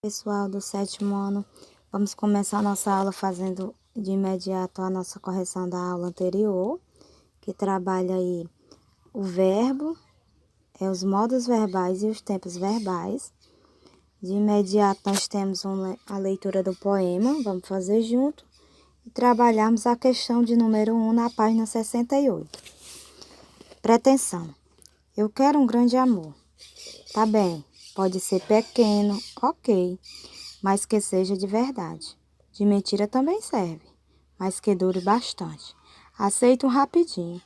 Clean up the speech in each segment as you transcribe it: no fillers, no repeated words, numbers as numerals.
Pessoal do sétimo ano, vamos começar a nossa aula fazendo de imediato a nossa correção da aula anterior, que trabalha aí o verbo, os modos verbais e os tempos verbais. De imediato nós temos a leitura do poema, vamos fazer junto, e trabalharmos a questão de número 1 na página 68. Pretenção. Eu quero um grande amor. Tá bem, pode ser pequeno, ok, mas que seja de verdade. De mentira também serve, mas que dure bastante. Aceito um rapidinho.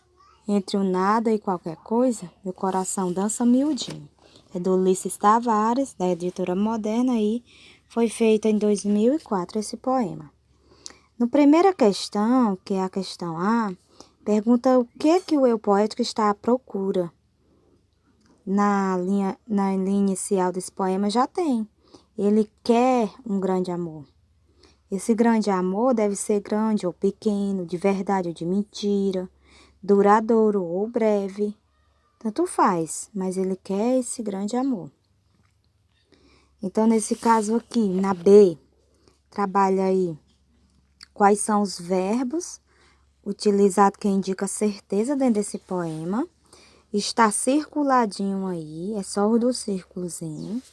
Entre o nada e qualquer coisa, meu coração dança miudinho. É do Ulisses Tavares, da editora Moderna, e foi feito em 2004 esse poema. Na primeira questão, que é a questão A, pergunta o que o eu poético está à procura. Na linha inicial desse poema já tem. Ele quer um grande amor. Esse grande amor deve ser grande ou pequeno, de verdade ou de mentira, duradouro ou breve. Tanto faz, mas ele quer esse grande amor. Então, nesse caso aqui, na B, trabalha aí quais são os verbos utilizados que indicam certeza dentro desse poema. Está circuladinho aí, é só o do círculozinho.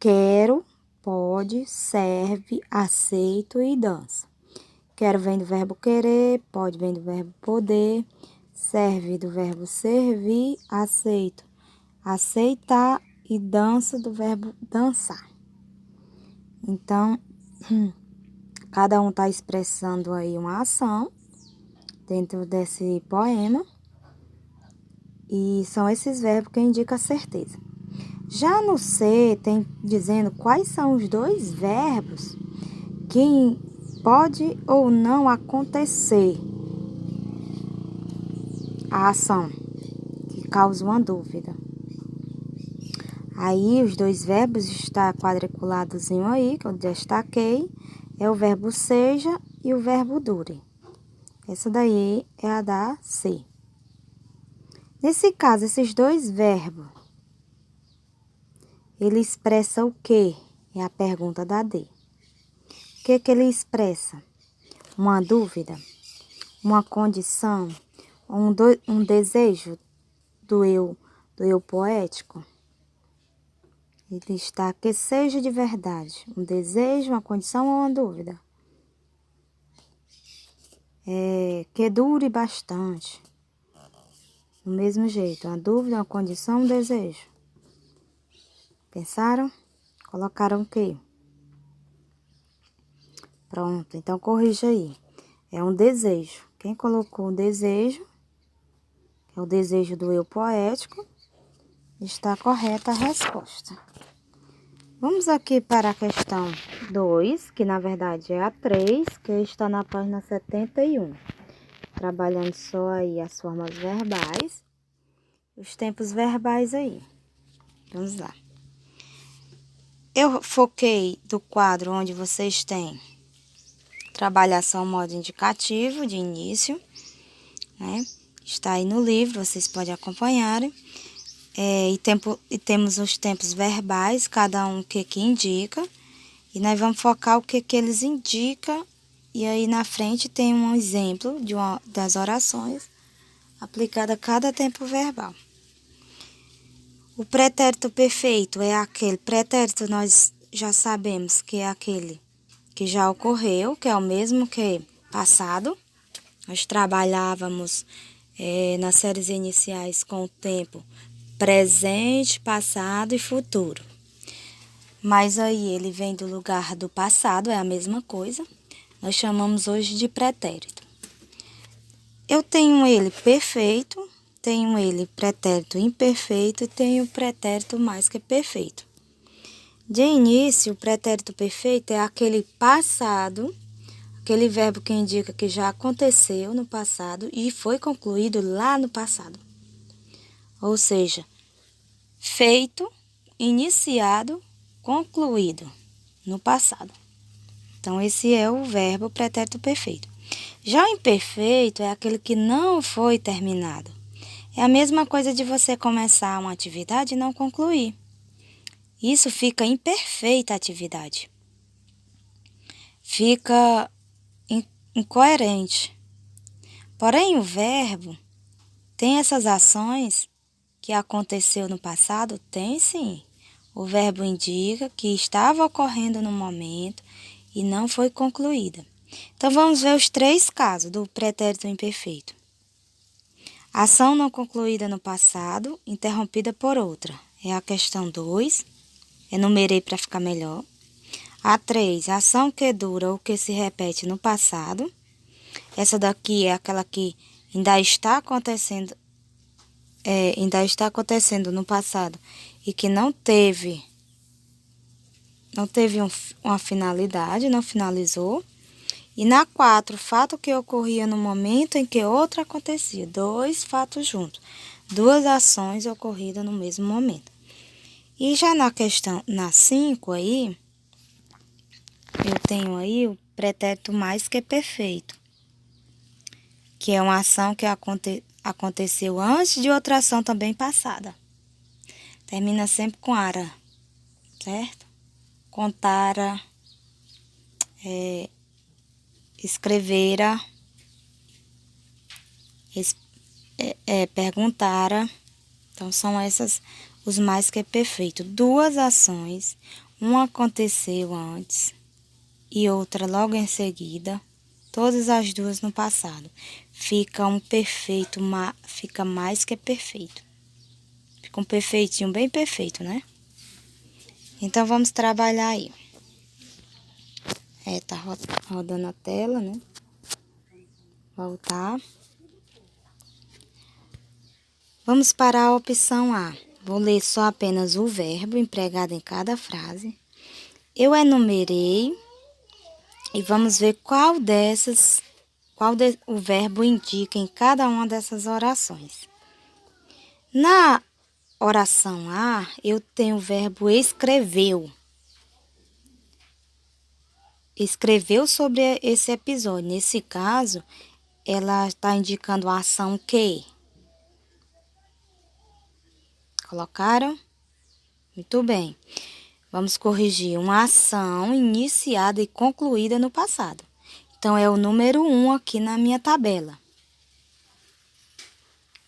Quero, pode, serve, aceito e dança. Quero vem do verbo querer, pode vem do verbo poder, serve do verbo servir, aceito, aceitar e dança do verbo dançar. Então, cada um está expressando aí uma ação dentro desse poema. E são esses verbos que indicam a certeza. Já no C, tem dizendo quais são os dois verbos que pode ou não acontecer a ação, que causa uma dúvida. Aí, os dois verbos está quadriculadozinho aí, que eu destaquei, é o verbo seja e o verbo dure. Essa daí é a da C. Nesse caso, esses dois verbos, ele expressa o quê? É a pergunta da D. O que ele expressa? Uma dúvida? Uma condição? Um desejo do eu poético? Ele está que seja de verdade. Um desejo, uma condição ou uma dúvida? Que dure bastante. Do mesmo jeito, uma dúvida, uma condição, um desejo. Pensaram? Colocaram o quê? Pronto, então corrija aí. É um desejo. Quem colocou um desejo, que é o desejo do eu poético, está correta a resposta. Vamos aqui para a questão 2, que na verdade é a 3, que está na página 71. Trabalhando só aí as formas verbais, os tempos verbais aí. Vamos lá. Eu foquei do quadro onde vocês têm trabalhação modo indicativo de início, né? Está aí no livro, vocês podem acompanhar. E temos os tempos verbais, cada um o que indica. E nós vamos focar o que eles indicam. E aí na frente tem um exemplo das orações aplicada a cada tempo verbal. O pretérito perfeito é aquele pretérito, nós já sabemos que é aquele que já ocorreu, que é o mesmo que passado. Nós trabalhávamos nas séries iniciais com o tempo presente, passado e futuro. Mas aí ele vem do lugar do passado, é a mesma coisa. Nós chamamos hoje de pretérito. Eu tenho ele perfeito, tenho ele pretérito imperfeito e tenho pretérito mais que perfeito. De início, o pretérito perfeito é aquele passado, aquele verbo que indica que já aconteceu no passado e foi concluído lá no passado. Ou seja, feito, iniciado, concluído no passado. Então, esse é o verbo pretérito perfeito. Já o imperfeito é aquele que não foi terminado. É a mesma coisa de você começar uma atividade e não concluir. Isso fica imperfeita a atividade. Fica incoerente. Porém, o verbo tem essas ações que aconteceu no passado? Tem sim. O verbo indica que estava ocorrendo no momento e não foi concluída. Então, vamos ver os 3 casos do pretérito imperfeito. Ação não concluída no passado, interrompida por outra. É a questão 2. Enumerei para ficar melhor. A 3, ação que dura ou que se repete no passado. Essa daqui é aquela que ainda está acontecendo no passado e que não teve uma finalidade, não finalizou. E na 4, fato que ocorria no momento em que outra acontecia. 2 fatos juntos. 2 ações ocorridas no mesmo momento. E já na 5 aí, eu tenho aí o pretérito mais que perfeito, que é uma ação que aconteceu antes de outra ação também passada. Termina sempre com ara, certo? Contara, escrevera, perguntara. Então, são essas os mais que perfeito. 2 ações, uma aconteceu antes e outra logo em seguida, todas as 2 no passado. Fica um perfeito, fica mais que perfeito. Fica um perfeitinho, bem perfeito, né? Então, vamos trabalhar aí. Tá rodando a tela, né? Voltar. Vamos para a opção A. Vou ler só apenas o verbo empregado em cada frase. Eu enumerei e vamos ver qual o verbo indica em cada uma dessas orações. Na oração A, eu tenho o verbo escreveu. Escreveu sobre esse episódio. Nesse caso, ela está indicando a ação que. Colocaram? Muito bem. Vamos corrigir uma ação iniciada e concluída no passado. Então, é o número 1 aqui na minha tabela.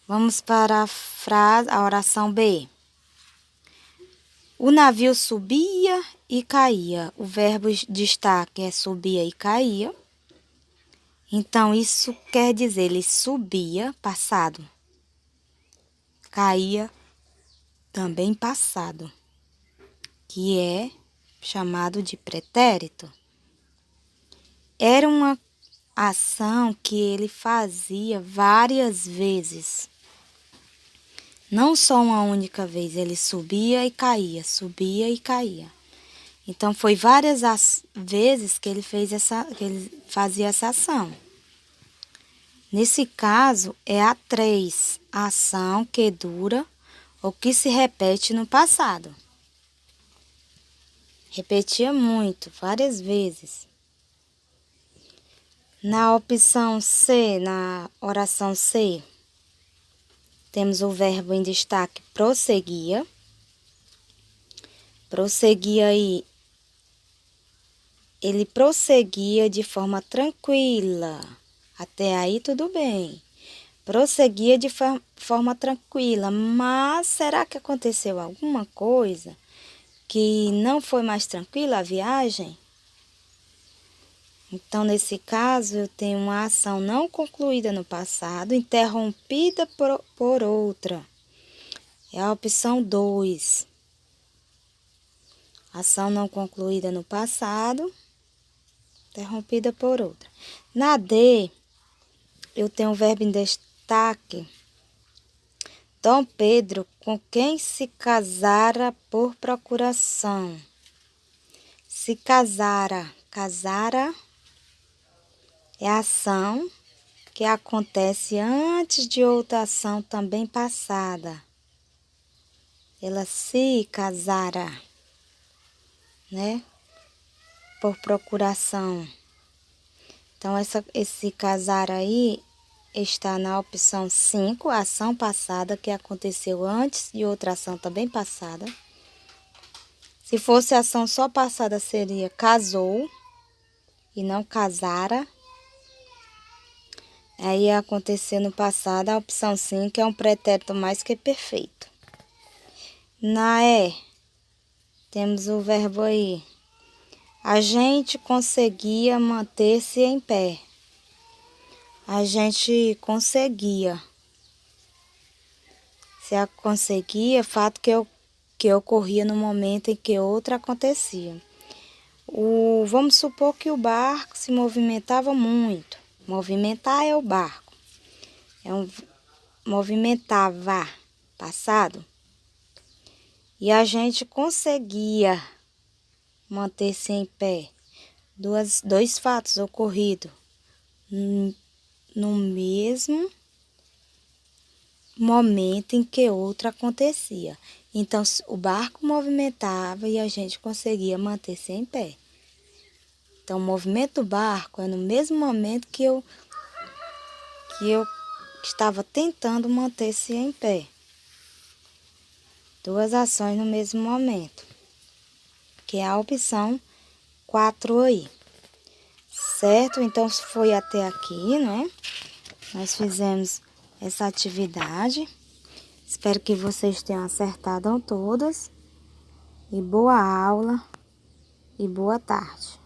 Vamos para a oração B. O navio subia e caía. O verbo destaque é subia e caía. Então, isso quer dizer, ele subia, passado. Caía, também passado, que é chamado de pretérito. Era uma ação que ele fazia várias vezes. Não só uma única vez, ele subia e caía, subia e caía. Então, foi várias vezes que ele fazia essa ação. Nesse caso, é a 3, a ação que dura ou que se repete no passado. Repetia muito, várias vezes. Na opção C, na oração C, temos o verbo em destaque prosseguia. Prosseguia aí, ele prosseguia de forma tranquila. Até aí tudo bem. Prosseguia de forma tranquila, mas será que aconteceu alguma coisa que não foi mais tranquila a viagem? Então, nesse caso, eu tenho uma ação não concluída no passado, interrompida por outra. É a opção 2. Ação não concluída no passado, interrompida por outra. Na D, eu tenho o verbo em destaque. Dom Pedro, com quem se casara por procuração. Se casara, é a ação que acontece antes de outra ação também passada. Ela se casara, né? Por procuração. Então, esse casar aí está na opção 5, ação passada que aconteceu antes de outra ação também passada. Se fosse ação só passada, seria casou e não casara. Aí ia acontecer no passado a opção 5, que é um pretérito mais que perfeito. Na E, temos o verbo aí. A gente conseguia manter-se em pé. A gente conseguia. Se a conseguia, fato que ocorria no momento em que outra acontecia. Vamos supor que o barco se movimentava muito. Movimentar é o barco. Movimentava, passado. E a gente conseguia manter-se em pé. Dois fatos ocorridos no mesmo momento em que outra acontecia. Então, o barco movimentava e a gente conseguia manter-se em pé. Então, o movimento do barco é no mesmo momento que eu estava tentando manter-se em pé. Duas ações no mesmo momento, que é a opção 4 aí. Certo? Então, foi até aqui, né? Nós fizemos essa atividade. Espero que vocês tenham acertado todas. E boa aula e boa tarde.